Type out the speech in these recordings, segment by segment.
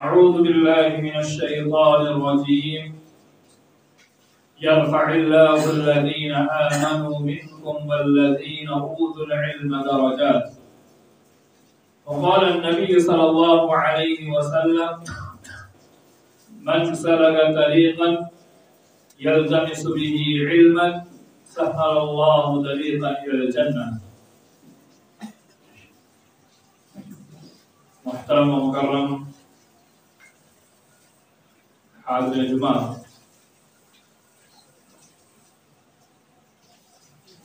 أعوذ بالله من الشيطان الرجيم يرفع الله الذين آمنوا منكم والذين أوتوا العلم درجات. وقال النبي صلى الله عليه وسلم من سلك طريقا يلتمس به علما سهل الله طريقا إلى الجنة. محترم و مکرم حاضر جمعہ،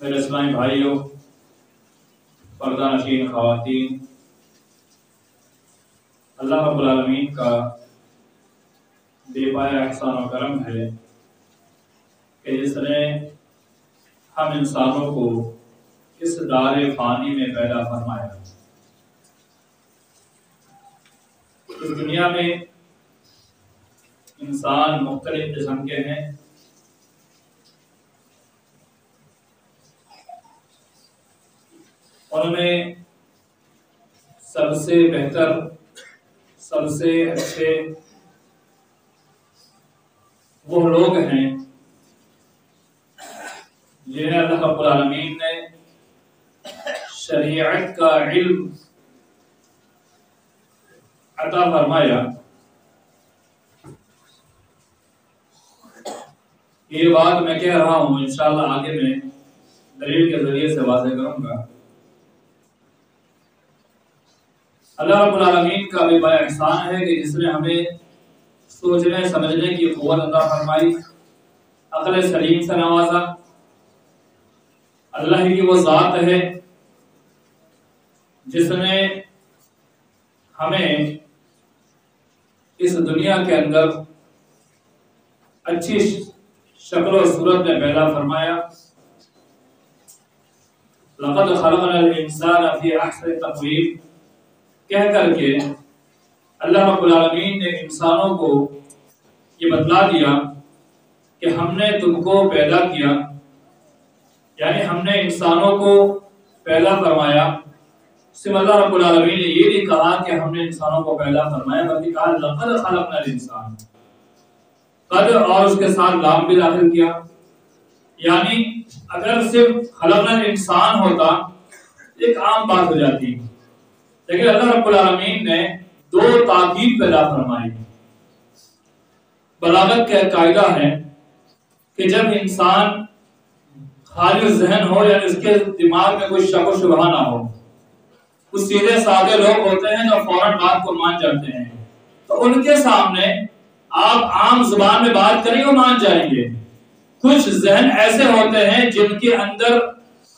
میرے اسلامی بھائیوں، پردہ نشین خواتین، اللہ رب العالمین کا بے پایا احسان و کرم ہے کہ جس نے ہم انسانوں کو اس دار فانی میں پیدا فرمایا۔ اس دنیا میں انسان مختلف قسم کے ہیں۔ ان میں سب سے بہتر، سب سے اچھے وہ لوگ ہیں جنہیں اللہ رب العالمین نے شریعت کا علم عطا فرمایا۔ یہ بات میں کہہ رہا ہوں، انشاءاللہ آگے میں دلیل کے ذریعے سے واضح کروں گا۔ اللہ رب العالمین کا بے پایا احسان ہے کہ جس نے ہمیں سوچنے سمجھنے کی قوت عطا فرمائی، عقل سلیم سے نوازا۔ اللہ کی وہ ذات ہے جس نے ہمیں اس دنیا کے اندر اچھی شکل و صورت میں پیدا فرمایا۔ لقد خلقنا الانسان فی احسن تقویم کہہ کر کے اللہ رب العالمین نے انسانوں کو یہ بتلا دیا کہ ہم نے تم کو پیدا کیا، یعنی ہم نے انسانوں کو پیدا فرمایا۔ صرف اللہ رب العالمین نے یہ نہیں کہا کہ ہم نے انسانوں کو پیدا فرمایا، بلکہ کہا لقد خلقنا الانسان، قد اور اس کے ساتھ لام بھی داخل کیا۔ یعنی اگر صرف خلقنا الانسان ہوتا ایک عام بات ہو جاتی، لیکن اللہ رب العالمین نے دو تاکید پیدا فرمائی۔ بلاغت کا قاعدہ ہے کہ جب انسان خالی ذہن ہو، یعنی اس کے دماغ میں کوئی شک و شبہ نہ ہو، کچھ سیدھے سادے لوگ ہوتے ہیں جو فوراً بات کو مان جاتے ہیں، تو ان کے سامنے آپ عام زبان میں بات کریں وہ مان جائیں گے۔ کچھ ذہن ایسے ہوتے ہیں جن کے اندر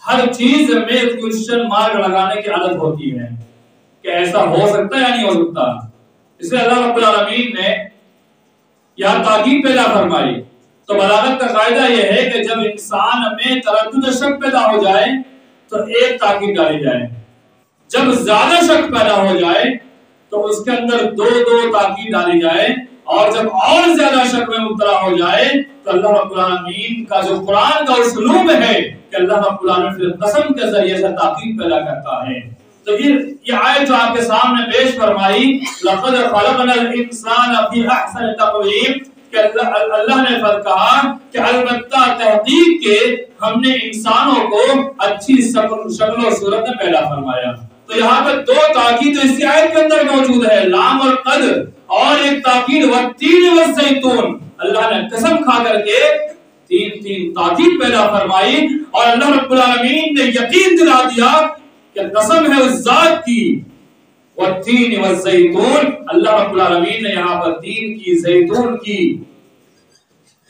ہر چیز میں کوشچن مارک لگانے کی عادت ہوتی ہے کہ ایسا ہو سکتا ہے یا نہیں ہو سکتا۔ اس لیے اللہ رب العالمین نے یہاں تاکید پیدا فرمائی۔ تو بلاغت کا قاعدہ یہ ہے کہ جب انسان میں تردد شک پیدا ہو جائے تو ایک تاکید ڈالی جائے، جب زیادہ شک پیدا ہو جائے تو اس کے اندر دو تاکید ڈالی جائے، اور جب اور زیادہ شک میں مبتلا ہو جائے تو اللہ رب العالمین کا جو قرآن کا اسلوب ہے کہ اللہ رب العالمین پھر قسم کے ذریعے سے تاکید پیدا کرتا ہے۔ تو یہ آیت جو آپ کے سامنے پیش فرمائی، لقد خلقنا الانسان فی احسن تقویم، کہ اللہ نے کہا کہ البتہ تحقیق کے ہم نے انسانوں کو اچھی شکل و صورت میں پیدا فرمایا۔ تو یہاں پر دو تاکید تو اس آیت کے اندر موجود ہے، لام اور قد، اور ایک تاکید والتین والزیتون، اللہ نے قسم کھا کر کے تین تاکید پیدا فرمائی، اور اللہ رب العالمین نے یقین دلا دیا کہ قسم ہے اس ذات کی، والتین والزیتون، اللہ رب العالمین نے یہاں پر تین کی، زیتون کی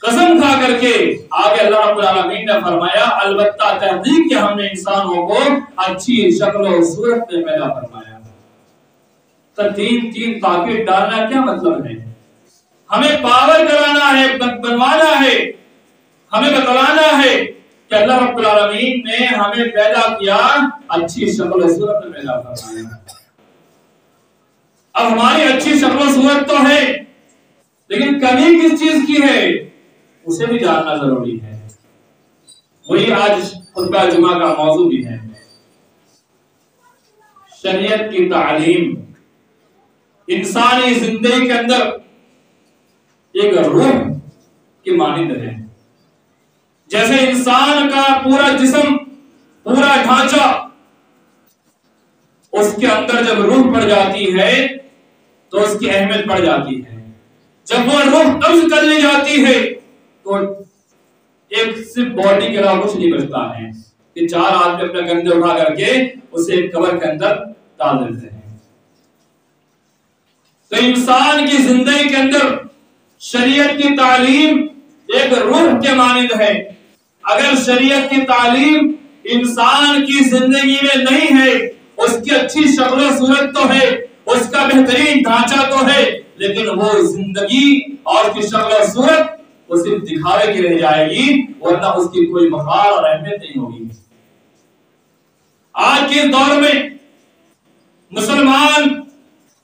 قسم کھا کر کے آگے اللہ رب العالمین نے فرمایا البتہ تحقیق کہ ہم نے انسانوں کو اچھی شکل و صورت میں پیدا فرمایا۔ تو تین تاکید ڈالنا کیا مطلب ہے؟ ہمیں پاور کرانا ہے، بنوانا ہے، ہمیں بتلانا ہے کہ اللہ رب العالمین نے ہمیں پیدا کیا، اچھی شکل و صورت میں پیدا فرمایا۔ اب ہماری اچھی شکل و صورت تو ہے، لیکن کمی کس چیز کی ہے اسے بھی جاننا ضروری ہے۔ وہی آج خطبہ جمعہ کا موضوع بھی ہے۔ شریعت کی تعلیم انسانی زندگی کے اندر ایک روح کی مانند ہے. جیسے انسان کا پورا جسم، پورا ڈھانچہ، اس کے اندر جب روح پڑ جاتی ہے تو اس کی اہمیت بڑھ جاتی ہے. جب وہ روح قبض کر لی جاتی ہے تو ایک صرف باڈی کے علاوہ کچھ نہیں بچتا ہے کہ 4 آدمی اپنے گندے اٹھا کر کے اسے قبر کے اندر ڈال دیتے ہیں. تو انسان کی زندگی کے اندر شریعت کی تعلیم ایک روح کے مانند ہے. اگر شریعت کی تعلیم انسان کی زندگی میں نہیں ہے، اس کی اچھی شکل و صورت تو ہے، اس کا بہترین ڈھانچہ تو ہے، لیکن وہ زندگی اور اس کی شکل و صورت وہ صرف دکھاوے کی رہ جائے گی، ورنہ اس کی کوئی بقا اور اہمیت نہیں ہوگی. آج کے دور میں مسلمان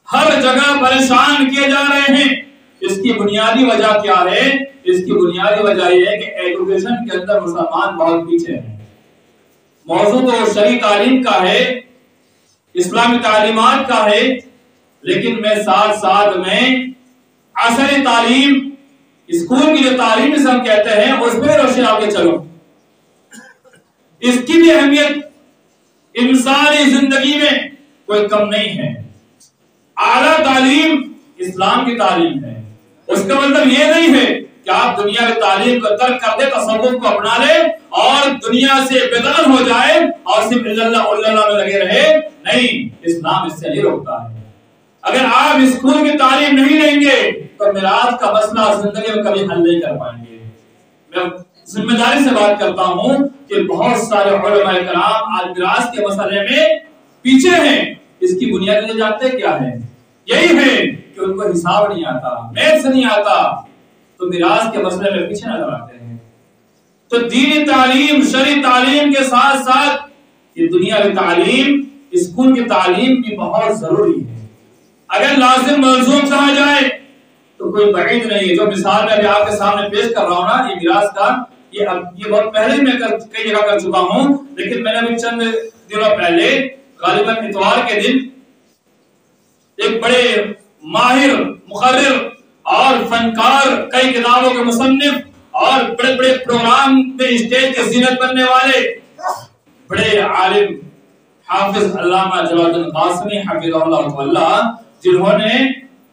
ہر جگہ پریشان کیے جا رہے ہیں. اس کی بنیادی وجہ کیا ہے؟ اس کی بنیادی وجہ یہ ہے کہ ایجوکیشن کے اندر مسلمان بہت پیچھے ہیں. موضوع تو شرعی تعلیم کا ہے، اسلامی تعلیمات کا ہے، لیکن میں ساتھ ساتھ میں عصری تعلیم، اسکول کی جو تعلیم جسے ہم کہتے ہیں، اس پہ روشنی ڈال کے چلو. اس کی بھی اہمیت انسانی زندگی میں کوئی کم نہیں ہے. اعلیٰ تعلیم اسلام کی تعلیم ہے. اس کا مطلب یہ نہیں ہے کہ آپ دنیا کی تعلیم کو ترک کر دے، تصوف کو اپنا لے اور دنیا سے بے دخل ہو جائے اور صرف اللہ میں لگے رہے. نہیں، اسلام اس سے نہیں روکتا ہے. اگر آپ اسکول کی تعلیم نہیں لیں گے تو میراث کا مسئلہ زندگی میں کبھی حل نہیں کر پائیں گے. میں ذمہ داری سے بات کرتا ہوں کہ بہت سارے علماء کرام آج میراث کے مسئلے میں پیچھے ہیں. اس کی بنیاد جانتے کیا ہے؟ یہی ہے کہ ان کو حساب نہیں آتا، میتھس نہیں آتا، تو میراث کے مسئلے میں پیچھے نظر آتے ہیں. تو دینی تعلیم، شرعی تعلیم کے ساتھ ساتھ یہ دنیا کی تعلیم، اسکول کی تعلیم بھی بہت ضروری ہے. اگر لازم ملزوم کہا جائے تو کوئی بعید نہیں ہے. جو مثال میں ابھی آپ کے سامنے پیش کر رہا ہوں نا، یہ میراث کا، یہ بہت پہلے میں کئی جگہ کر چکا ہوں، لیکن میں نے ابھی چند دنوں پہلے غالباً اتوار کے دن ایک بڑے ماہر مقرر اور فنکار، کئی کتابوں کے مصنف اور بڑے بڑے پروگرام میں اسٹیج کے زینت بننے والے بڑے عالم حافظ علامہ جواد القاسمی حفظہ اللہ تعالی، جنہوں نے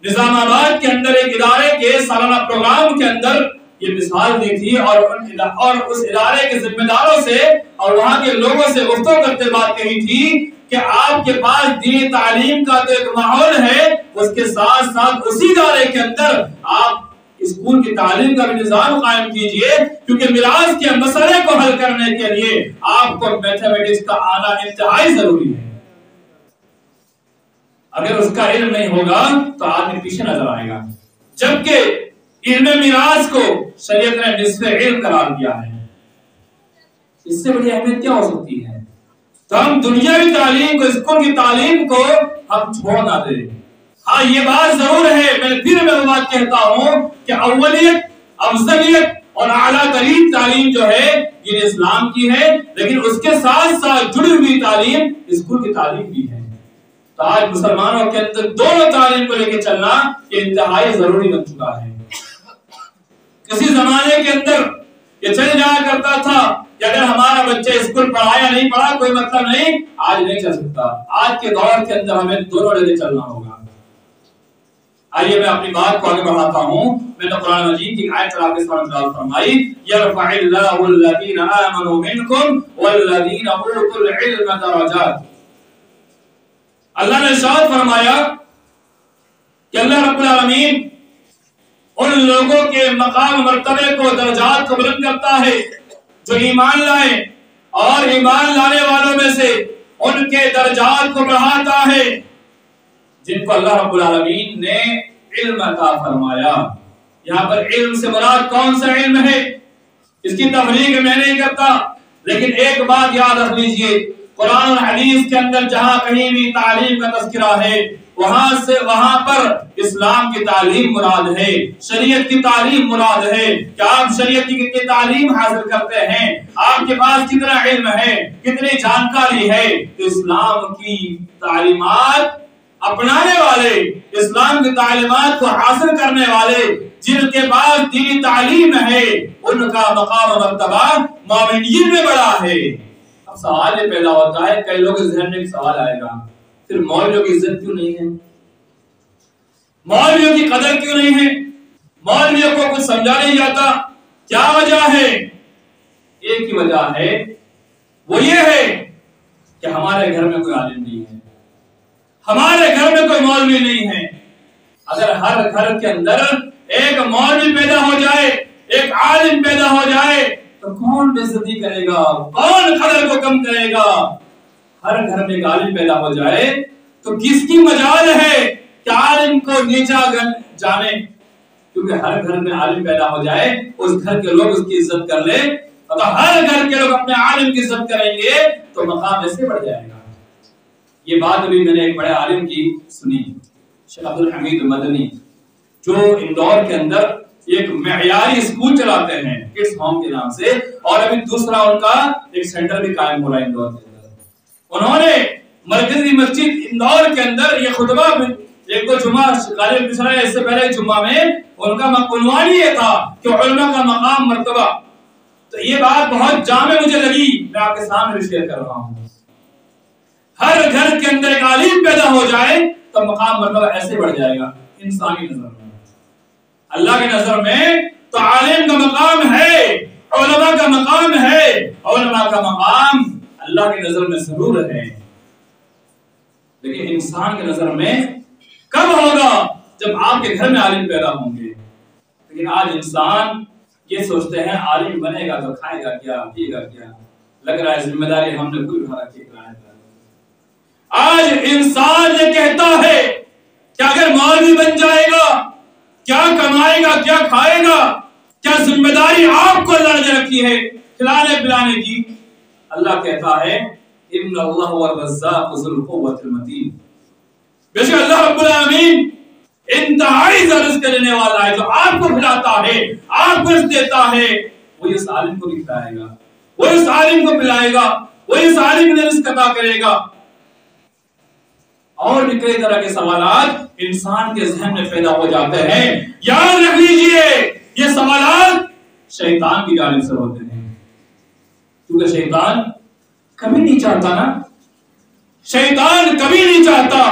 نظام آباد کے اندر ایک ادارے کے سالانہ پروگرام کے اندر یہ مثال دی تھی اور اس ادارے کے ذمہ داروں سے اور وہاں کے لوگوں سے گفتگو کرتے بات کہی تھی کہ آپ کے پاس دینی تعلیم کا تو ایک ماحول ہے، اس کے ساتھ ساتھ اسی ادارے کے اندر آپ اسکول کی تعلیم کا بھی نظام قائم کیجئے، کیونکہ میراث کے مسئلے کو حل کرنے کے لیے آپ کو میتھمیٹکس کا آنا انتہائی ضروری ہے. اگر اس کا علم نہیں ہوگا تو آدمی پیچھے نظر آئے گا. جبکہ علم میراث کو شریعت نے نصف علم قرار دیا ہے. اس سے بڑی اہمیت کیا ہو سکتی ہے؟ تو ہم دنیاوی تعلیم کو، اسکول کی تعلیم کو ہم چھوڑ نہ دیں. ہاں یہ بات ضرور ہے، میں وہ بات کہتا ہوں کہ اولیت، افضلیت اور اعلیٰ ترین تعلیم جو ہے یہ اسلام کی ہے، لیکن اس کے ساتھ ساتھ جڑی ہوئی تعلیم اسکول کی تعلیم بھی ہے. تو آج مسلمانوں کے اندر دونوں تعلیم کو لے کے چلنا یہ انتہائی ضروری بن چکا ہے. کسی زمانے کے اندر یہ چل جایا کرتا تھا کہ اگر ہمارا بچہ اسکول پڑھا یا نہیں پڑھا کوئی مطلب نہیں. آج نہیں چل سکتا. آج کے دور کے اندر ہمیں دونوں لے کے چلنا ہوگا. آئیے میں اپنی بات کو آگے بڑھاتا ہوں. میں نے قرآن مجید کی آیت آپ کے سامنے تلاوت فرمائی، یرفع اللہ الذین آمنوا منکم والذین اوتوا العلم درجات. اللہ نے ارشاد فرمایا کہ اللہ رب العالمین ان لوگوں کے مقام مرتبے کو، درجات کو بلند کرتا ہے جو ایمان لائے، اور ایمان لانے والوں میں سے ان کے درجات کو بڑھاتا ہے جن کو اللہ رب العالمین نے علم عطا فرمایا. یہاں پر علم سے مراد کون سا علم ہے اس کی تفریق میں نہیں کرتا، لیکن ایک بات یاد رکھ لیجئے، قرآن اور حدیث کے اندر جہاں کہیں بھی تعلیم کا تذکرہ ہے وہاں پر اسلام کی تعلیم مراد ہے، شریعت کی تعلیم مراد ہے کہ آپ شریعت کی کتنی تعلیم حاصل کرتے ہیں، آپ کے پاس کتنا علم ہے، کتنی جانکاری ہے. تو اسلام کی تعلیمات اپنانے والے، اسلام کی تعلیمات کو حاصل کرنے والے، جن کے پاس دینی تعلیم ہے، ان کا مقام و مرتبہ مومنین میں بڑا ہے۔ اب سوال یہ پیدا ہوتا ہے، کئی لوگ ذہن میں ایک سوال آئے گا، پھر مولویوں کی عزت کیوں نہیں ہے؟ مولویوں کی قدر کیوں نہیں ہے؟ مولویوں کو کچھ سمجھا نہیں جاتا؟ کیا وجہ ہے؟ ایک ہی وجہ ہے، وہ یہ ہے کہ ہمارے گھر میں کوئی عالم نہیں ہے، ہمارے گھر میں کوئی مولوی نہیں ہے۔ اگر ہر گھر کے اندر ایک مولوی پیدا ہو جائے، ایک عالم پیدا ہو جائے، تو کون بے عزتی کرے گا؟ کون قدر کو کم کرے گا؟ ہر گھر میں ایک عالم پیدا ہو جائے تو کس کی مجال ہے کہ عالم کو نیچا جانے؟ کیونکہ ہر گھر میں عالم پیدا ہو جائے، اس گھر کے لوگ اس کی عزت کر لیں، اور ہر گھر کے لوگ اپنے عالم کی عزت کریں گے تو مقام ایسے بڑھ جائے گا۔ یہ بات بھی میں نے ایک بڑے عالم کی سنی، شیخ عبد الحمید مدنی، جو اندور کے اندر ایک معیاری اسکول چلاتے ہیں کڈس ہوم کے نام سے، اور ابھی دوسرا ان کا ایک سینٹر بھی قائم ہو رہا ہے اندور کے اندر۔ انہوں نے مرکزی مسجد اندور کے اندر یہ خطبہ ایک دو جمعہ غالب گزرا ہے، اس سے پہلے جمعہ میں ان کا عنوان یہ تھا کہ علماء کا مقام مرتبہ۔ تو یہ بات بہت جامع مجھے لگی، میں آپ کے سامنے شیئر کر رہا ہوں۔ ہر گھر کے اندر ایک عالم پیدا ہو جائے تو مقام مرتبہ ایسے بڑھ جائے گا انسانی نظر میں۔ اللہ کی نظر میں تو عالم کا مقام ہے، علماء کا مقام ہے، علماء کا مقام اللہ کی نظر میں ضرور ہے، لیکن انسان کی نظر میں کب ہوگا؟ جب آپ کے گھر میں عالم پیدا ہوں گے۔ لیکن آج انسان یہ سوچتے ہیں عالم بنے گا تو کھائے گا کیا، پیے گا کیا، لگ رہا ہے ذمہ داری ہم نے کوئی اٹھا رکھی ہے۔ آج انسان یہ کہتا ہے کہ اگر مولوی بن جائے گا کیا کمائے گا، کیا کھائے گا، کیا ذمہ داری آپ کو اللہ نے رکھی ہے کھلانے پلانے کی؟ اللہ کہتا ہے ان اللہ هو الرزاق ذو القوة المتین، بے شک اللہ رب العالمین انتہائی رزق دینے والا ہے، جو آپ کو کھلاتا ہے، آپ کو رزق دیتا ہے، وہ اس عالم کو بھی کھلائے گا، وہ اس عالم کو پلائے گا، وہ اس عالم کو رزق عطا کرے گا۔ اور بھی کئی طرح کے سوالات انسان کے ذہن میں پیدا ہو جاتے ہیں۔ یاد رکھ لیجئے یہ سوالات شیطان کی جانب سے ہوتے ہیں، کیونکہ شیطان کبھی نہیں چاہتا نا، شیطان کبھی نہیں چاہتا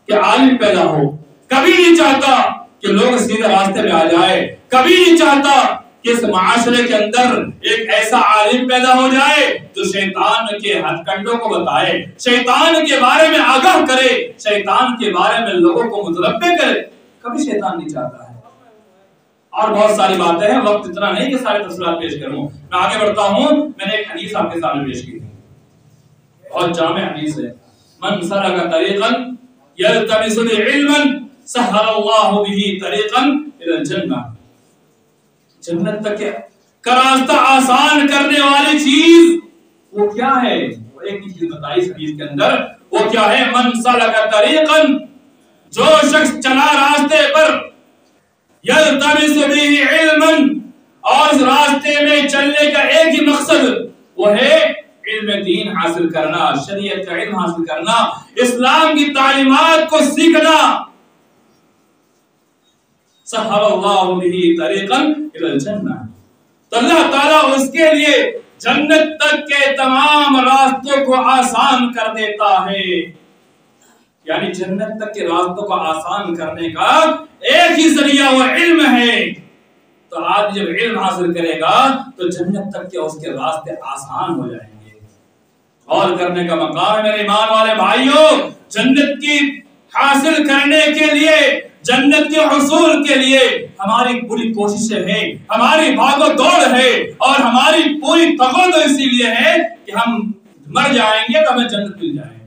کہ عالم پیدا ہو، کبھی نہیں چاہتا کہ لوگ سیدھے راستے میں آ جائے، کبھی نہیں چاہتا کہ اس معاشرے کے اندر ایک ایسا عالم پیدا ہو جائے جو شیطان کے ہتھ کنڈوں کو بتائے، شیطان کے بارے میں آگاہ کرے، شیطان کے بارے میں لوگوں کو متنبہ کرے، کبھی شیطان نہیں چاہتا ہے۔ اور بہت ساری باتیں ہیں، وقت اتنا نہیں کہ سارے تفصیلات پیش کروں، میں آگے بڑھتا ہوں۔ میں نے ایک حدیث آپ کے سامنے پیش کی تھی، بہت جامع حدیث ہے، من سلک طریقا یلتمس به علما سہل اللہ به طریقا الی الجنہ، جنت تک کا راستہ آسان کرنے والی چیز وہ کیا ہے؟ وہ ایک چیز بتائی اس حدیث کے اندر، وہ کیا ہے؟ من سلک طریقا، جو شخص چلا راستے پر، یلتمس به علما، اور اس راستے میں چلنے کا ایک ہی مقصد وہ ہے علم دین حاصل کرنا، شریعت کا علم حاصل کرنا، اسلام کی تعلیمات کو سیکھنا، سہل اللہ به طریقا الی الجنہ، تو اللہ تعالیٰ اس کے لیے جنت تک کے تمام راستوں کو آسان کر دیتا ہے۔ یعنی جنت تک کے راستوں کو آسان کرنے کا ایک ہی ذریعہ وہ علم ہے۔ تو آدمی جب علم حاصل کرے گا تو جنت تک کے اس کے راستے آسان ہو جائیں گے۔ غور کرنے کا مقام ہے میرے ایمان والے بھائیوں، جنت کی حاصل کرنے کے لیے، جنت کے حصول کے لیے ہماری پوری کوششیں ہیں، ہماری بھاگ و دوڑ ہے، اور ہماری پوری تقویٰ اسی لیے ہے کہ ہم مر جائیں گے تو ہمیں جنت مل جائے۔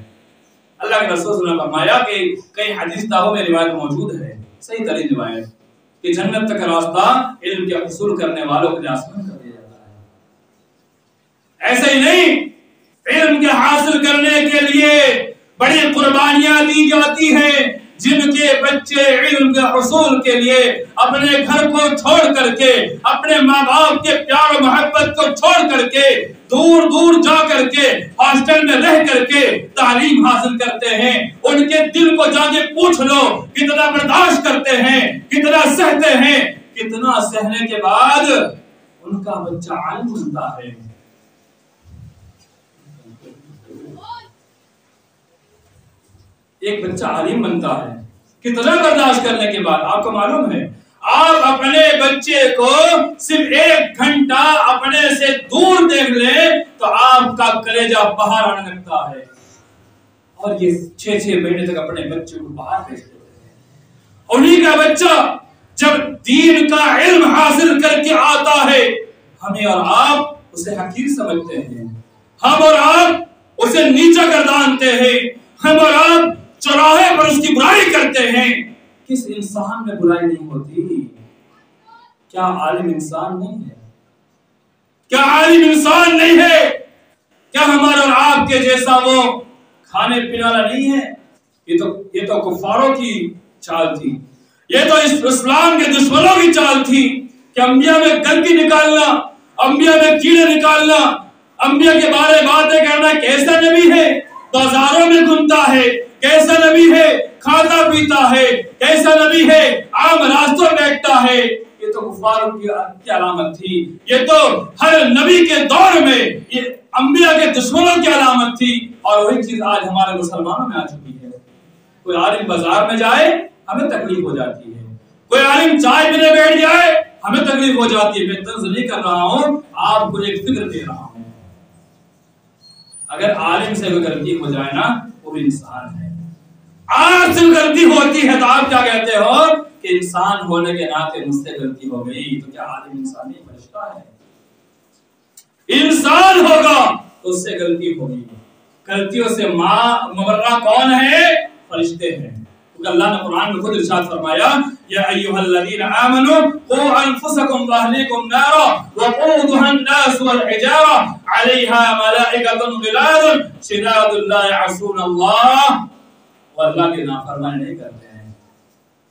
اللہ کے رسول صلی اللہ علیہ وسلم نے فرمایا کہ کئی حدیث کتابوں میں روایت موجود ہے، صحیح ترین روایت، کہ جنت تک کا راستہ علم کے حصول کرنے والوں کے لیے آسان کر دیا جاتا ہے۔ ایسے ہی نہیں، علم کے حاصل کرنے کے لیے بڑی قربانیاں دی جاتی ہیں، جن کے بچے علم کے حصول کے لیے اپنے گھر کو چھوڑ کر کے، اپنے ماں باپ کے پیار و محبت کو چھوڑ کر کے، دور دور جا کر کے ہاسٹل میں رہ کر کے تعلیم حاصل کرتے ہیں، ان کے دل کو جا کے پوچھ لو کتنا برداشت کرتے ہیں، کتنا سہتے ہیں، کتنا سہنے کے بعد ان کا بچہ عالم بنتا ہے۔ ایک بچہ عالم بنتا ہے کتنا برداشت کرنے کے بعد۔ آپ کو معلوم ہے آپ اپنے بچے کو صرف 1 گھنٹہ اپنے سے دور دیکھ لیں تو آپ کا کلیجہ باہر آنے لگتا ہے، اور یہ 6 مہینے تک اپنے بچے کو باہر بھیجتے ہیں۔ انہی کا بچہ جب دین کا علم حاصل کر کے آتا ہے، ہمیں اور آپ اسے حقیر سمجھتے ہیں، ہم اور آپ اسے نیچا گردانتے ہیں، ہم اور آپ چوراہے پر اس کی برائی کرتے ہیں۔ کس انسان میں برائی نہیں ہوتی؟ کیا عالم انسان نہیں ہے؟ کیا عالم انسان نہیں ہے؟ کیا ہمارا اور آپ کے جیسا وہ کھانے پینے والا نہیں ہے؟ یہ تو کفاروں کی چال تھی، یہ تو اسلام کے دشمنوں کی چال تھی کہ انبیاء میں گندگی نکالنا، انبیاء میں کیڑے نکالنا، انبیاء کے بارے میں باتیں کرنا۔ کیسا نبی ہے؟ بازاروں میں گھومتا ہے، کیسا نبی ہے؟ کھاتا پیتا ہے، کیسا نبی ہے؟ عام راستوں میں بیٹھتا ہے۔ یہ تو کفار کی علامت تھی، یہ تو ہر نبی کے دور میں یہ انبیاء کے دشمنوں کی علامت تھی، اور وہی چیز آج ہمارے مسلمانوں میں آ چکی ہے۔ کوئی عالم بازار میں جائے ہمیں تکلیف ہو جاتی ہے، کوئی عالم چائے پینے بیٹھ جائے ہمیں تکلیف ہو جاتی ہے۔ میں طنز نہیں کر رہا ہوں، آپ کو ایک فکر دے رہا ہوں۔ اگر عالم سے کوئی غلطی ہو جائے نا، وہ بھی انسان ہے۔ آپ سے غلطی ہوتی ہے تو آپ کیا کہتے ہو کہ انسان ہونے کے ناطے مجھ سے غلطی ہو گئی، تو کیا عالم انسان نہیں فرشتہ ہے؟ انسان ہوگا تو اس سے غلطی ہوگی، غلطیوں سے مبرہ کون ہے؟ فرشتے ہیں۔ کیونکہ اللہ نے قرآن میں خود ارشاد فرمایا، یا ایھا الذین آمنوا قوا انفسکم واہلیکم نارا وقودھا الناس والحجارہ علیہا ملائکۃ غلاظ شداد لا یعصون اللہ، وہ اللہ کی نافرمانی نہیں کرتے ہیں۔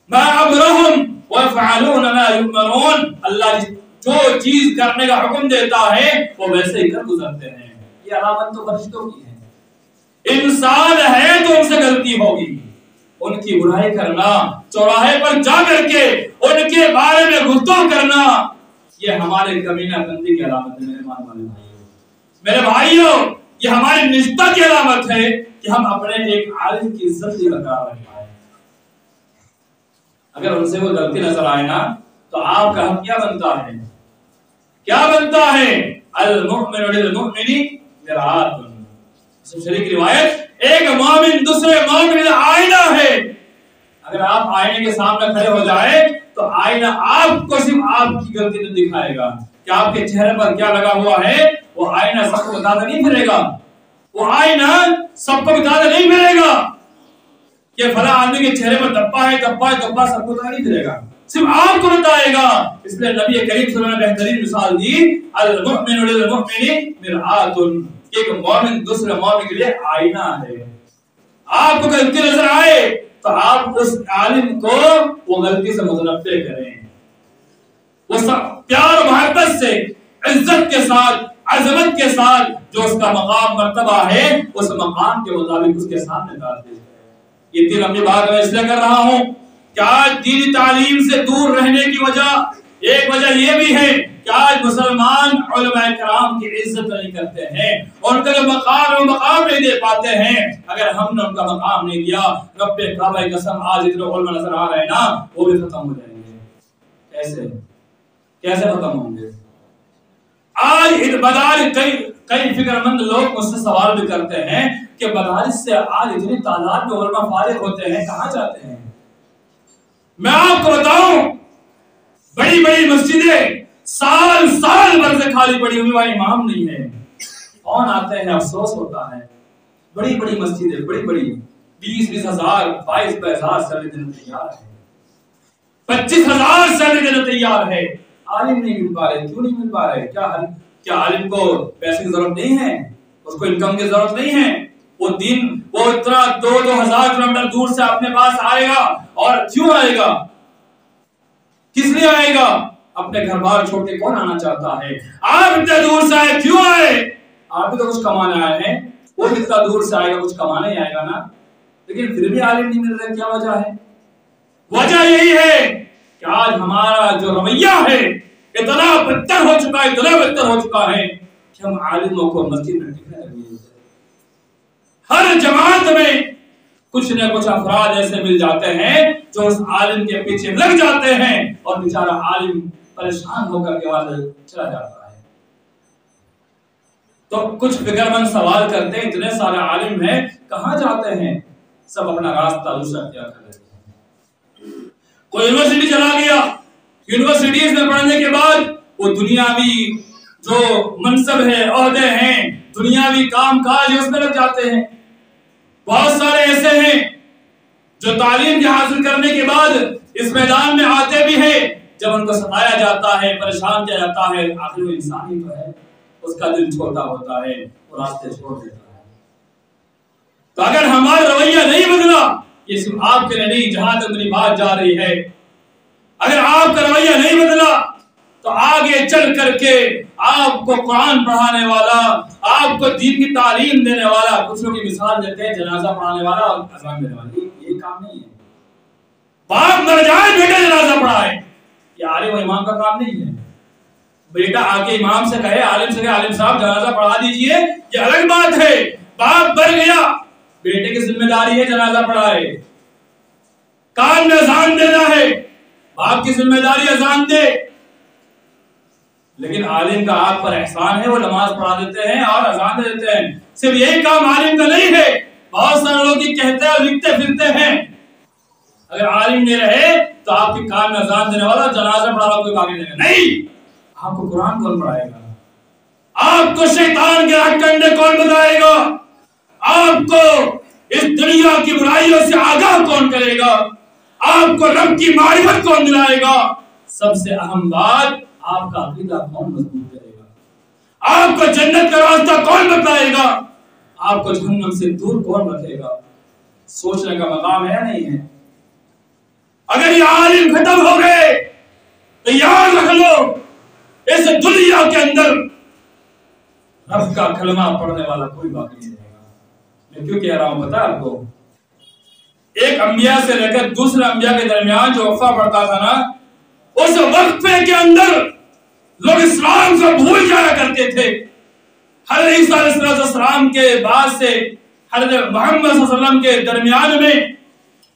ما امرہم ویفعلون ما یؤمرون، اللہ جو چیز کرنے کا حکم دیتا ہے وہ ویسے ہی کر گزرتے ہیں۔ یہ علامت تو فرشتوں کی ہے۔ انسان ہے تو ان سے غلطی ہوگی، ان کی برائی کرنا، چوراہے پر جا کر کے ان کے بارے میں گفتگو کرنا، یہ ہمارے کمینہ بندی کی علامت ہے۔ میرے بھائیوں، یہ ہماری نجتا کی علامت ہے کہ ہم اپنے ایک عالم کی عزت نہیں برقرار رکھ پائے۔ اگر ان سے کوئی غلطی نظر آئے نا تو آپ کا حق کیا بنتا ہے؟ کیا بنتا ہے؟ المؤمن للمؤمن مرآۃ۔ شریف روایت، ایک مومن دوسرے مومن کا آئینہ ہے۔ اگر آپ آئینے کے سامنے کھڑے ہو جائے تو آئینہ آپ کو صرف آپ کی غلطی نہیں دکھائے گا کہ آپ کے چہرے پر کیا لگا ہوا ہے، وہ آئینہ سب کو بتاتا نہیں پھرے گا، وہ آئینہ سب کو بتاتا نہیں پھرے گا کہ فلاں آدمی کے چہرے پر دبا ہے، دبا ہے، دبا، سب کو بتاتا نہیں پھرے گا، صرف آپ کو بتائے گا۔ اس لیے نبی کریم صلی اللہ علیہ وسلم نے بہترین مثال دی، المؤمن للمؤمن مرآۃ، ایک مومن دوسرے مومن کے لیے آئینہ ہے۔ آپ کو غلطی نظر آئے تو آپ اس عالم کو وہ غلطی سے متنبہ کریں، وہ پیار و محبت سے، عزت کے ساتھ، عظمت کے ساتھ جو اس کا مقام مرتبہ ہے اس مقام کے مطابق اس کے سامنے پیش کریں۔ یہ 3 لمبی بات میں اس لیے کر رہا ہوں کہ آج دینی تعلیم سے دور رہنے کی وجہ، ایک وجہ یہ بھی ہے کہ آج مسلمان علماء کرام کی عزت نہیں کرتے ہیں، اور ان کا مقام نہیں دے پاتے ہیں۔ اگر ہم نے ان کا مقام نہیں دیا، رب کعبہ کی قسم آج اتنے علماء نظر آ رہے ہیں نا، وہ بھی ختم ہو جائیں گے۔ کیسے ختم ہوں گے؟ آج مدارس، کئی فکر مند لوگ مجھ سے سوال بھی کرتے ہیں کہ مدارس سے آج اتنی تعداد میں علماء فارغ ہوتے ہیں، کہاں جاتے ہیں؟ میں آپ کو بتاؤں، بڑی بڑی مسجدیں سال بھر سے خالی پڑی ہوئی، وہاں امام نہیں ہے، کون آتے ہیں؟ افسوس ہوتا ہے۔ بڑی بڑی مسجدیں، بڑی 20 ہزار 22 ہزار سیلری دینے تیار ہے، 25 ہزار سیلری دینے تیار ہے، عالم نہیں مل پا رہے۔ کیوں نہیں مل پا رہے؟ کیا عالم کو پیسے کی ضرورت نہیں ہے؟ اس کو انکم کی ضرورت نہیں ہے؟ وہ دین وہ اتنا 2000 کلومیٹر دور سے اپنے پاس آئے گا، اور کیوں آئے گا؟ کس لیے آئے گا؟ اپنے گھر بار چھوڑ کے کون آنا چاہتا ہے؟ آپ اتنے دور سے آئے، کیوں آئے؟ آپ بھی تو کچھ کمانے آئے ہیں، وہ بھی اتنا دور سے آئے گا، کچھ کمانے ہی آئے گا نا، لیکن پھر بھی عالم نہیں مل رہے، کیا وجہ ہے؟ وجہ یہی ہے کہ آج ہمارا جو رویہ ہے اتنا بدتر ہو چکا ہے، اتنا بدتر ہو چکا ہے کہ ہم عالموں کو مسجد میں ٹکنے لگے ہیں۔ ہر جماعت میں کچھ نہ کچھ افراد ایسے مل جاتے ہیں جو اس عالم کے پیچھے لگ جاتے ہیں، اور بیچارہ عالم پریشان ہو کر کے وہاں چلا جاتا ہے۔ تو کچھ فکر مند سوال کرتے ہیں، اتنے سارے عالم ہیں، کہاں جاتے ہیں؟ سب اپنا راستہ دوسرا کیا کر لیتے ہیں۔ کوئی یونیورسٹی چلا گیا، یونیورسٹیز میں پڑھنے کے بعد وہ دنیاوی جو منصب ہے، عہدے ہیں، دنیاوی کام کاج اس میں لگ جاتے ہیں۔ بہت سارے ایسے ہیں جو تعلیم کے حاصل کرنے کے بعد اس میدان میں آتے بھی ہیں، جب ان کو ستایا جاتا ہے، پریشان کیا جاتا ہے، آخر وہ انسان ہی تو ہے، اس کا دل چھوٹا ہوتا ہے، وہ راستے چھوڑ دیتا ہے۔ تو اگر ہمارا رویہ نہیں بدلا، یہ صرف آپ کے لیے نہیں، جہاں تک میری بات جا رہی ہے، اگر آپ کا رویہ نہیں بدلا تو آگے چل کر کے آپ کو قرآن پڑھانے والا، آپ کو دین کی تعلیم دینے والا، کچھ لوگ کی مثال دیتے ہیں جنازہ پڑھانے والا اور اذان دینے والا، یہ کام نہیں ہے۔ باپ مر جائے بیٹا جنازہ پڑھائے، یہ عالم و امام کا کام نہیں ہے۔ بیٹا آ کے امام سے کہے، عالم سے کہے عالم صاحب جنازہ پڑھا دیجئے، یہ الگ بات ہے۔ باپ مر گیا، بیٹے کی ذمہ داری ہے جنازہ پڑھائے۔ کان میں اذان دینا ہے، باپ کی ذمہ داری اذان دے۔ لیکن عالم کا آپ پر احسان ہے، وہ نماز پڑھا دیتے ہیں اور اذان دے دیتے ہیں۔ صرف یہی کام عالم کا نہیں ہے، بہت سارے لوگ یہ کہتے ہیں اور لکھتے پھرتے ہیں اگر عالم نہیں رہے تو آپ کے کان میں اذان دینے والا، جنازہ پڑھا والا کوئی باقی نہیں ہے۔ نہیں، آپ کو قرآن کون پڑھائے گا؟ آپ کو شیطان کے حق کنڈے کون بتائے گا؟ آپ کو اس دنیا کی برائیوں سے آگاہ کون کرے گا؟ آپ کو رب کی معرفت کون دلائے گا؟ سب سے اہم بات، آپ کا عقیدہ کون مضبوط کرے گا؟ آپ کو جنت کا راستہ کون بتائے گا؟ آپ کو جہنم سے دور کون رکھے گا؟ سوچنے کا مقام ہے یا نہیں ہے؟ اگر یہ عالم ختم ہو گئے تو یاد رکھ لو، اس دنیا کے اندر رب کا کلمہ پڑھنے والا کوئی باقی نہیں رہے گا۔ میں کیوں کہہ رہا ہوں پتہ آپ کو؟ ایک انبیاء سے لے کر دوسرے انبیاء کے درمیان جو وقفہ پڑتا تھا نا، اس وقفے کے اندر لوگ اسلام کو بھول جایا کرتے تھے۔ حضرت عیسیٰ علیہ السلام کے بعد سے حضرت محمد صلی اللہ علیہ وسلم کے درمیان میں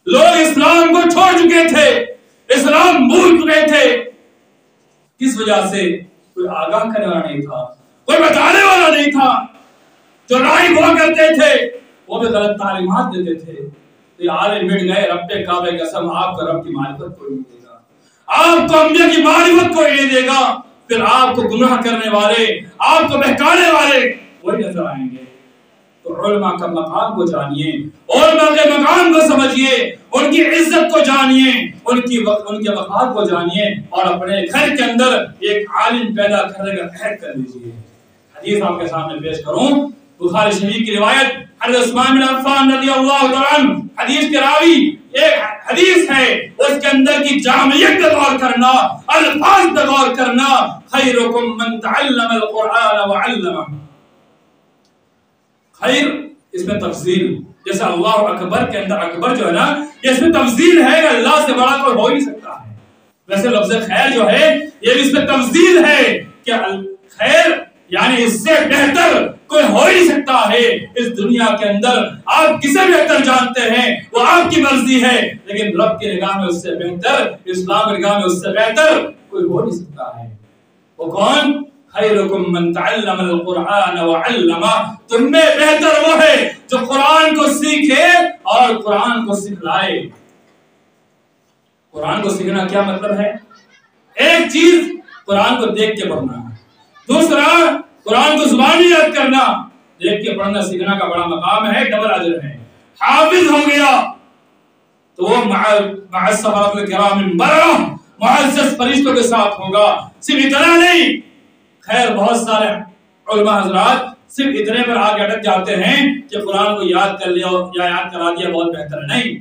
لوگ اسلام کو چھوڑ چکے تھے، اسلام بھول چکے تھے۔ کس وجہ سے؟ کوئی آگاہ کرنے والا نہیں تھا، کوئی بتانے والا نہیں تھا۔ جو راہی ہوا کرتے تھے وہ بھی غلط تعلیمات دیتے تھے۔ تو یہ عالم مٹ گئے، رب کعبہ قسم آپ کو رب کی معرفت کوئی نہیں دے گا، آپ کو انبیاء کی معرفت کوئی نہیں دے گا، پھر آپ کو گناہ کرنے والے، آپ کو بہکانے والے وہی نظر آئیں گے۔ تو علماء کا مقام کو جانیے، علماء کے مقام کو سمجھیے، ان کی عزت کو جانیے، ان کے وقار کو جانیے، اور اپنے گھر کے اندر ایک عالم پیدا کرنے کا عہد کر لیجیے۔ حدیث آپ کے سامنے پیش کروں، بخاری شریف کی روایت، حضرت عثمان بن عفان رضی اللہ تعالیٰ عنہ حدیث کے راوی، ایک حدیث ہے اس کے اندر کی جامعیت پہ غور کرنا، الفاظ پہ غور کرنا، خیرکم من تعلم القرآن وعلمہ۔ خیر اس میں تفضیل، جیسے اللہ اکبر کے اندر اکبر جو ہے نا، یہ اس میں تفضیل ہے کہ اللہ سے بڑا کوئی ہو ہی سکتا ہے۔ ویسے لفظ خیر جو ہے یہ بھی اس میں تفضیل ہے کہ خیر یعنی اس سے بہتر کوئی ہو ہی سکتا ہے اس دنیا کے اندر۔ آپ کسے بہتر جانتے ہیں وہ آپ کی مرضی ہے، لیکن رب کی نگاہ میں اس سے بہتر، اسلام کی نگاہ میں اس سے بہتر کوئی ہو نہیں سکتا ہے۔ وہ کون؟ خیرکم من تعلم القرآن وعلمہ، تم میں بہتر وہ ہے جو قرآن کو سیکھے اور قرآن کو سکھلائے۔ قرآن کو سیکھنا کیا مطلب ہے؟ ایک چیز قرآن کو دیکھ کے پڑھنا، دوسرا قرآن کو زبانی یاد کرنا۔ دیکھ کے پڑھنا سیکھنا کا بڑا مقام ہے، ڈبل اجر ہے۔ حافظ ہو گیا تو وہ مع السفرۃ الکرام البررہ، معزز فرشتوں کے ساتھ ہوگا۔ صرف اتنا نہیں، خیر بہت سارے علماء حضرات صرف اتنے پر آگے اٹک جاتے ہیں کہ قرآن کو یاد کر لیا یا یاد کرا دیا بہت بہتر ہے، نہیں،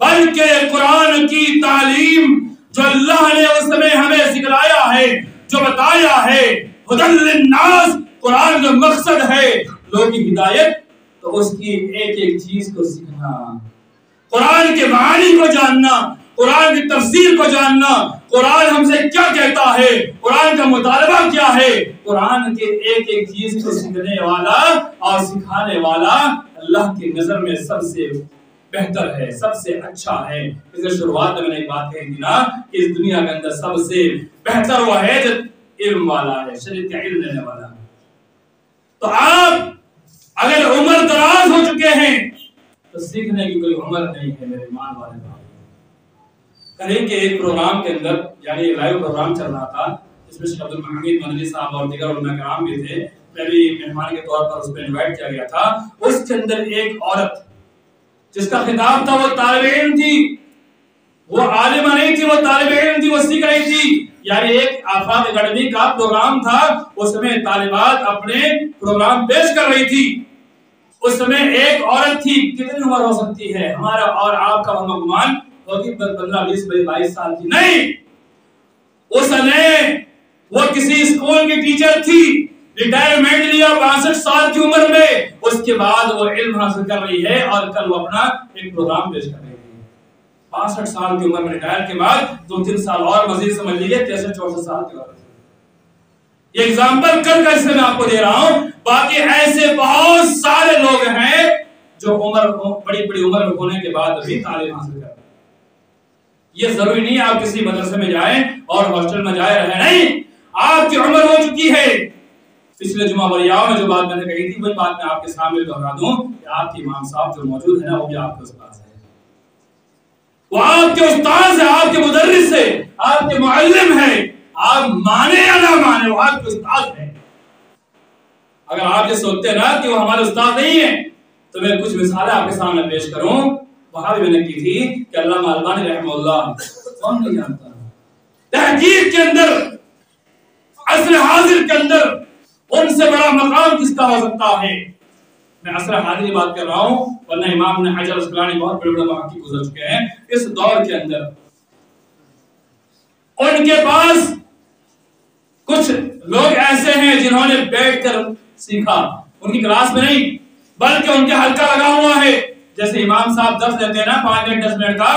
بلکہ قرآن کی تعلیم جو اللہ نے اس میں ہمیں سکھلایا ہے، جو بتایا ہے، ہدی للناس، قرآن کا مقصد ہے لوگوں کی ہدایت، تو اس کی ایک ایک چیز کو سیکھنا، قرآن کے معانی کو جاننا، قرآن کی تفسیر کو جاننا، قرآن ہم سے کیا کہتا ہے، قرآن کا مطالبہ کیا ہے، قرآن کے ایک ایک چیز کو سیکھنے والا اور سکھانے والا اللہ کی نظر میں سب سے بہتر ہے، سب سے اچھا ہے۔ اس لیے شروعات میں نے ایک بات کہی تھی نا کہ اس دنیا کے اندر سب سے بہتر وہ ہے جو علم والا ہے، شریعت کا علم لینے والا ہے۔ تو آپ اگر عمر دراز ہو چکے ہیں تو سیکھنے کی کوئی عمر نہیں ہے میرے ایمان والے بھائی۔ کہیں کہ ایک پروگرام کے اندر، یعنی لائیو پروگرام چل رہا تھا جس میں شیخ عبدالحمید مدنی صاحب اور دیگر علماء کرام بھی تھے، میں بھی مہمان کے طور پر اس پہ انوائٹ کیا گیا تھا۔ اس کے اندر ایک عورت جس کا خطاب تھا، وہ طالب علم تھی، وہ عالمہ نہیں تھی، وہ طالب علم تھی، وہ سیکھ رہی تھی۔ یعنی ایک آفاق اکیڈمی کا پروگرام تھا، اس میں طالبات اپنے پروگرام پیش کر رہی تھی۔ اس میں ایک عورت تھی، کتنی عمر ہو سکتی ہے ہمارا اور آپ کا گمان ہوگی 15 20 22 سال کی، نہیں، اس نے وہ کسی اسکول کی ٹیچر تھی، ریٹائرمنٹ لیا 62 سال کی عمر میں، اس کے بعد وہ علم حاصل کر رہی ہے اور کل وہ اپنا ایک پروگرام پیش کر رہی ہے۔ 62 سال کی عمر میں ریٹائر کے بعد 2-3 سال اور مزید سمجھ لیجیے 63-64 سال کی عمر۔ یہ ایگزامپل کر کر سے میں آپ کو دے رہا ہوں، باقی ایسے بہت سارے لوگ ہیں جو بڑی بڑی عمر میں ہونے کے بعد بھی تعلیم حاصل کرتے ہیں۔ یہ ضروری نہیں ہے آپ کسی مدرسے میں جائیں اور ہاسٹل میں جائے رہے، نہیں، آپ کی عمر ہو چکی ہے۔ پچھلے جمعہ وریاؤ میں جو بات میں نے کہی تھی وہی بات میں آپ کے سامنے دہرا دوں کہ آپ کے امام صاحب جو موجود ہیں نا، وہ بھی آپ کے استاد ہیں، وہ آپ کے استاد ہیں، آپ کے مدرس ہیں، آپ کے معلم ہیں، آپ مانے یا نہ مانے وہ آپ کے استاد ہیں۔ اگر آپ یہ سوچتے ہیں نا کہ وہ ہمارے استاد نہیں ہیں تو میں کچھ مثالیں آپ کے سامنے پیش کروں۔ وہاں بھی میں نے کی تھی کہ علامہ البانی رحمہ اللہ، کون نہیں جانتا، تحقیق کے اندر، عصر حاضر کے اندر ان سے بڑا مقام کس کا ہو سکتا ہے؟ میں عصر حاضر کی بات کر رہا ہوں، ورنہ امام ابن حجر اسقلانی بہت بڑے بڑے محقق گزر چکے ہیں اس دور کے اندر۔ ان کے پاس کچھ لوگ ایسے ہیں جنہوں نے بیٹھ کر سیکھا، ان کی کلاس میں نہیں بلکہ ان کے حلقہ لگا ہوا ہے، جیسے امام صاحب درس دیتے ہیں نا 5 منٹ 10 منٹ کا،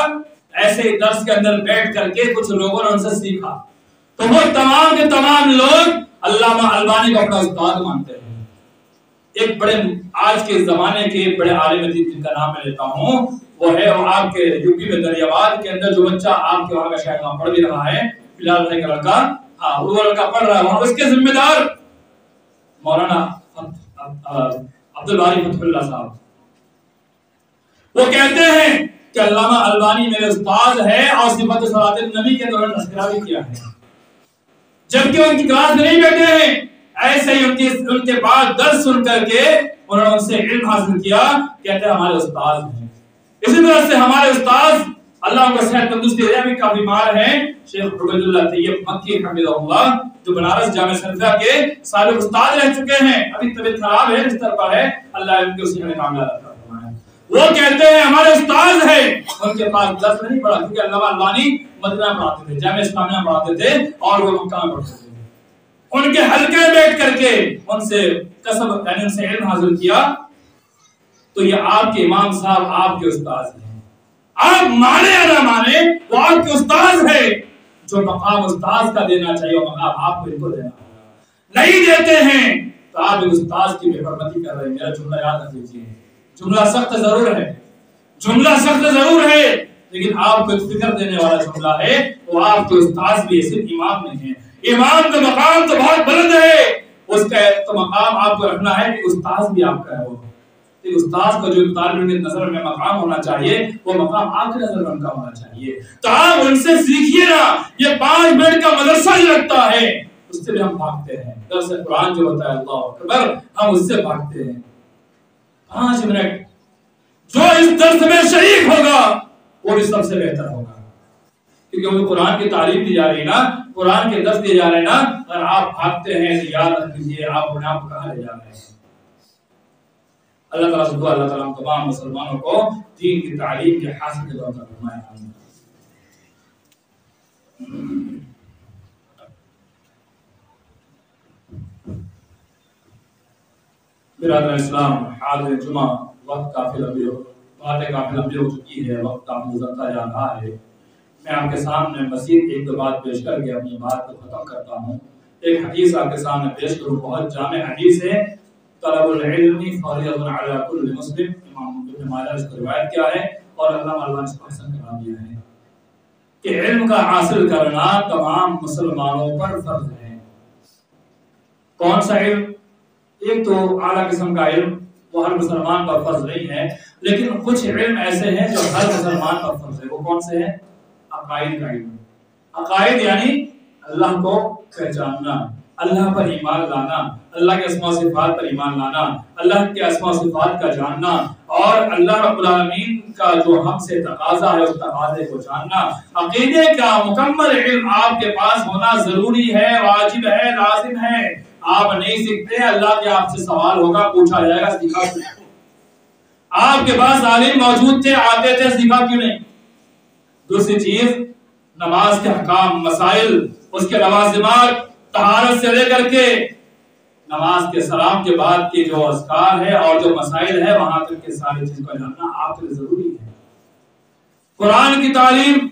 ایسے ہی درس کے اندر بیٹھ کر کے کچھ لوگوں نے ان سے سیکھا۔ تو وہ تمام کے تمام لوگ علامہ البانی کو اپنا استاد مانتے ہیں۔ ایک بڑے آج کے زمانے کے بڑے عالم دین جن کا نام میں لیتا ہوں، وہ ہے آپ کے یو پی میں دریاباد کے اندر جو بچہ آپ کے وہاں کا شاید وہاں پڑھ بھی رہا ہے، بلال بھائی کا لڑکا، ہاں وہ لڑکا پڑھ رہا ہے وہاں، اس کے ذمہ دار مولانا عبدالباری فتح اللہ صاحب۔ وہ کہتے ہیں کہ علامہ البانی میرے استاد ہے اور صفت صلاۃ النبی کے دوران تذکرہ بھی کیا ہے، جبکہ ان کی کلاس میں نہیں بیٹھے ہیں، ایسے ہی ان کے بعد درس سن کر کے انہوں نے ان سے علم حاصل کیا، کہتے ہیں ہمارے استاد ہیں۔ اسی طرح سے ہمارے استاد اللہ کو صحت تندرستی دے، ابھی کافی بیمار ہیں، شیخ عبید اللہ طیب مکی حفظہ اللہ، جو بنارس جامع سلفیہ کے سابق استاد رہ چکے ہیں، ابھی طبیعت خراب ہے، اس طرح ہے، اللہ ان کے اسی میں کامیاب عطا فرمائے۔ وہ کہتے ہیں ہمارے استاد ہیں، ان کے پاس درس نہیں پڑھا کیونکہ علامہ البانی مدینہ پڑھاتے تھے، جامعہ اسلامیہ پڑھاتے تھے اور وہ مکہ میں پڑھتے تھے۔ ان کے حلقے میں بیٹھ کر کے ان سے کسب یعنی ان سے علم حاصل کیا۔ تو یہ آپ کے امام صاحب آپ کے استاد ہیں، آپ مانے یا نہ مانے وہ آپ کے استاد ہیں۔ جو مقام استاد کا دینا چاہیے وہ مقام آپ کو ان کو دینا ہوگا، نہیں دیتے ہیں تو آپ ایک استاد کی بے حرمتی کر رہے ہیں۔ میرا جملہ یاد رکھ لیجیے، جملہ سخت ضرور ہے، جملہ سخت ضرور ہے، لیکن آپ کو فکر دینے والا جملہ ہے۔ وہ آپ کے استاد بھی صرف امام نہیں ہے، امام کا مقام تو بہت بلند ہے، اس کا تو مقام آپ کو رکھنا ہے کہ استاد بھی آپ کا ہے۔ وہ استاد کا جو طالب علم کی نظر میں مقام ہونا چاہیے وہ مقام آپ کی نظر میں ان کا ہونا چاہیے۔ تو آپ ان سے سیکھیے نا۔ یہ 5 منٹ کا مدرسہ جو لگتا ہے اس سے بھی ہم بھاگتے ہیں، درس قرآن جو ہوتا ہے اللہ اکبر ہم اس سے بھاگتے ہیں۔ 5 منٹ جو اس درس میں شریک ہوگا وہ بھی سب سے بہتر ہوگا، کیونکہ وہ قرآن کی تعلیم دی جا رہی ہے نا، قرآن کے درس دیے جا رہے ہیں نا۔ اگر آپ بھاگتے ہیں تو یاد رکھ لیجیے آپ اپنے آپ کو کہاں لے جا رہے ہیں۔ اللہ تعالیٰ سے دعا اللہ تعالیٰ تمام مسلمانوں کو دین کی تعلیم کے حاصل کے طور پر فرمائے. برادر اسلام، حاضر جمعہ، وقت کافی لمبی ہو، باتیں کافی لمبی ہو چکی ہے، وقت کافی گزرتا جا رہا ہے. میں آپ کے سامنے مزید ایک دو بات پیش کر کے اپنی بات کو ختم کرتا ہوں. ایک حدیث آپ کے سامنے پیش کروں، بہت جامع حدیث ہے. طلب العلم فریضۃ علی کل مسلم، امام ابن ماجہ اس کو روایت کیا ہے اور علامہ البانی اس کو حسن قرار دیا ہے کہ علم کا حاصل کرنا تمام مسلمانوں پر فرض ہے. کون سا علم؟ ایک تو اعلیٰ قسم کا علم، وہ ہر مسلمان پر فرض نہیں ہے، لیکن کچھ علم ایسے ہیں جو ہر مسلمان پر فرض ہے. وہ کون سے ہیں؟ عقائد کا علم. عقائد یعنی اللہ کو پہچاننا، اللہ پر ایمان لانا، اللہ کے اسماء و صفات پر ایمان لانا، اللہ کے اسماء و صفات کا جاننا، اور اللہ رب العالمین کا جو ہم سے تقاضا ہے اس تقاضے کو جاننا. عقیدے کا مکمل علم آپ کے پاس ہونا ضروری ہے، واجب ہے، لازم ہے. آپ نہیں سیکھتے، اللہ کے آپ سے سوال ہوگا، پوچھا جائے گا سیکھا کیوں نہیں؟ آپ کے پاس عالم موجود تھے، آتے تھے، سیکھا کیوں نہیں؟ دوسری چیز، نماز کے حکام، مسائل، اس کے لوازمات، طہارت سے لے کر کے نماز کے سلام کے بعد کے جو اذکار ہے اور جو مسائل ہے وہاں تک کے ساری چیز کا جاننا آپ کے لیے ضروری ہے. قرآن کی تعلیم،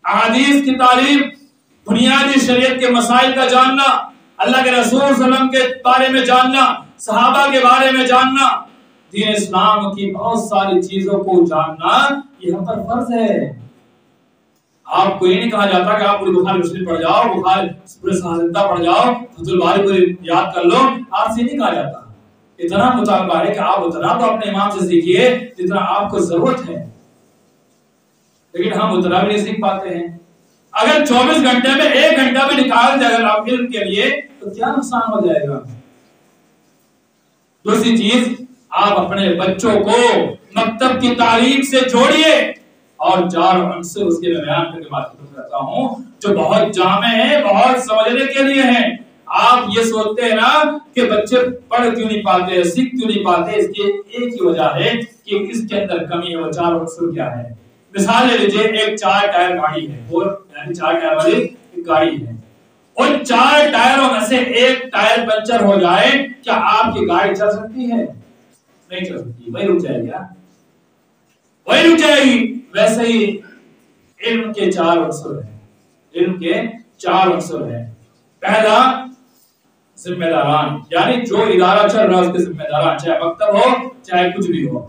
احادیث کی تعلیم، بنیادی شریعت کے مسائل کا جاننا، اللہ کے رسول صلی اللہ علیہ وسلم کے بارے میں جاننا، صحابہ کے بارے میں جاننا، دین اسلام کی بہت ساری چیزوں کو جاننا یہ ہم پر فرض ہے. آپ کو یہ نہیں کہا جاتا کہ آپ پوری بخاری مسلم پڑھ جاؤ، بخاری پورے سہازندہ پڑھ جاؤ، فتح الباری پوری یاد کر لو. آپ سے نہیں کہا جاتا. اتنا مطالبہ ہے کہ آپ اتنا تو اپنے امام سے سیکھیے جتنا آپ کو ضرورت ہے، لیکن ہم اتنا بھی نہیں سیکھ پاتے ہیں. اگر 24 گھنٹے میں 1 گھنٹہ بھی نکال دیں اگر آپ علم کے لیے تو کیا نقصان ہو جائے گا؟ دوسری چیز، آپ اپنے بچوں کو مکتب کی تعلیم سے جوڑیے. اور 4 عنصر اس کے بیان کر کے بات کرتا ہوں جو بہت جامع ہیں، بہت سمجھنے کے لیے ہیں. آپ یہ سوچتے ہیں نا کہ بچے پڑھ کیوں نہیں پاتے، سیکھ کیوں نہیں پاتے، اس کی ایک ہی وجہ ہے کہ اس کے اندر کمی ہے. وہ 4 عنصر کیا ہے؟ مثال لے لیجئے، ایک 4 ٹائر گاڑی ہے، اور یعنی 4 ٹائر والی ایک گاڑی ہے. ان 4 ٹائروں میں سے ایک ٹائر پنچر ہو جائے، کیا آپ کی گاڑی چل سکتی ہے؟ نہیں چل سکتی، وہی رک جائے گا، وہی رک جائے گی. ویسے ہی علم کے 4 عنصر ہیں. علم کے 4 عنصر ہیں. پہلا، ذمہ داران، یعنی جو ادارہ چل رہا ہے اس کے ذمہ داران، چاہے مکتب ہو چاہے کچھ بھی ہو،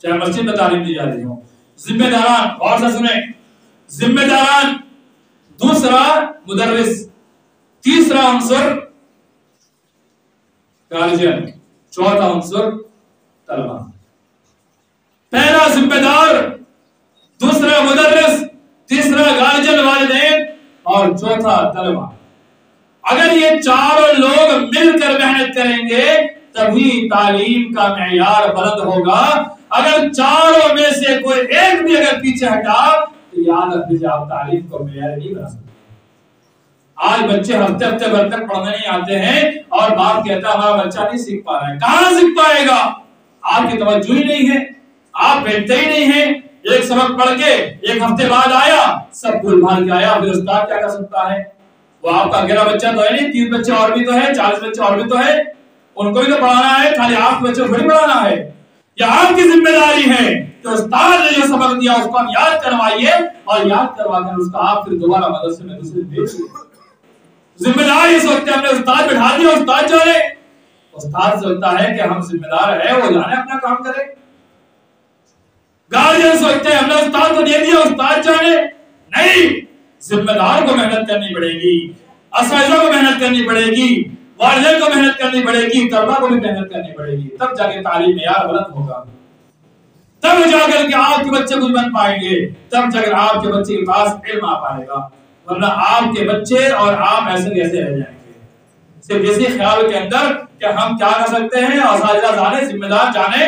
چاہے مسجد میں تعلیم دی جا رہی ہو. ذمہ داران، اور سے سنیں، ذمہ داران. دوسرا، مدرس. تیسرا عنصر گارجین. چوتھا عنصر طلبہ. پہلا ذمہ دار، دوسرا مدرس، تیسرا گارجین والدین، اور چوتھا طلبہ. اگر یہ 4 لوگ مل کر محنت کریں گے تبھی تعلیم کا معیار بلند ہوگا. اگر 4 میں سے کوئی ایک بھی اگر پیچھے ہٹا تو یاد رکھ لیجیے آپ تعلیم کو معیار نہیں بنا سکتے. آج بچے ہفتے بھر تک پڑھنے نہیں آتے ہیں اور باپ کہتا ہے ہمارا بچہ نہیں سیکھ پا رہا ہے. کہاں سیکھ پائے گا؟ آپ کی توجہ ہی نہیں ہے، آپ بیٹھتے ہی نہیں ہیں. ایک سبق پڑھ کے 1 ہفتے بعد آیا، سب بھول بھال کے آیا، پھر استاد کیا کر سکتا ہے؟ وہ آپ کا اکیلا بچہ تو ہے نہیں، 30 بچے اور بھی تو ہے، 40 بچے اور بھی تو ہے، ان کو بھی تو پڑھانا ہے. خالی آپ بچوں کو تھوڑی پڑھانا ہے. یہ آپ کی ذمہ داری ہے کہ استاد نے جو سبق دیا اس کو آپ یاد کروائیے، اور یاد کروا کر اس کا آپ پھر دوبارہ مدرسے میں دوسرے بھیجیے. ذمہ دار یہ سوچتے ہیں ہم نے استاد بٹھا دیا، استاد جانے. استاد سوچتا ہے کہ ہم ذمہ دار ہے، وہ جانے اپنا کام کرے. گارجین سوچتے ہیں ہم نے استاد کو دے دیا، استاد جانے. نہیں، ذمہ دار کو محنت کرنی پڑے گی، اساتذہ کو محنت کرنی پڑے گی، والدین کو محنت کرنی پڑے گی، طلبہ کو بھی محنت کرنی پڑے گی. تب جا کے تعلیم معیار بلند ہوگا، تب جا کر کے آپ کے بچے کچھ بن پائیں گے، تب جا کر آپ کے بچے کے پاس علم آ پائے گا. ورنہ آپ کے بچے اور آپ ایسے کیسے رہ جائیں گے؟ صرف اسی خیال کے اندر کہ ہم کیا کر سکتے ہیں، اساتذہ جانے، ذمہ دار جانے.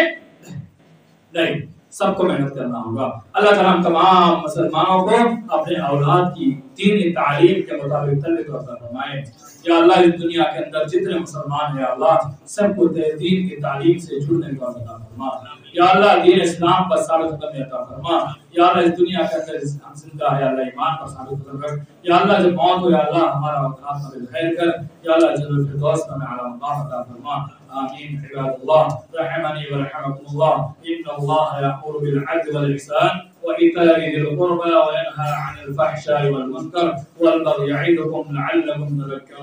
نہیں، سب کو محنت کرنا ہوگا. اللہ تعالیٰ ہم تمام مسلمانوں کو اپنے اولاد کی دینی تعلیم کے مطابق تربیت عطا فرمائے. یا اللہ اس دنیا کے اندر جتنے مسلمان ہیں اللہ سب کو دین کی تعلیم سے جڑنے کا عطا فرما. یا اللہ دین اسلام پر ثابت قدمی عطا فرما. یا اللہ اس دنیا کے اندر ہم زندہ ہے اللہ ایمان پر ثابت قدم رکھ. یا اللہ جب موت ہو یا اللہ ہمارا خاتمہ بالخیر کر. یا اللہ جنت الفردوس میں اعلی مقام عطا فرما. آمین. عباد اللہ رحمنی ورحمکم اللہ ان اللہ یأمر بالعدل والإحسان وإيتاء ذي القربى وينهى عن الفحشاء والمنكر والبغي يعظكم لعلكم تذكرون.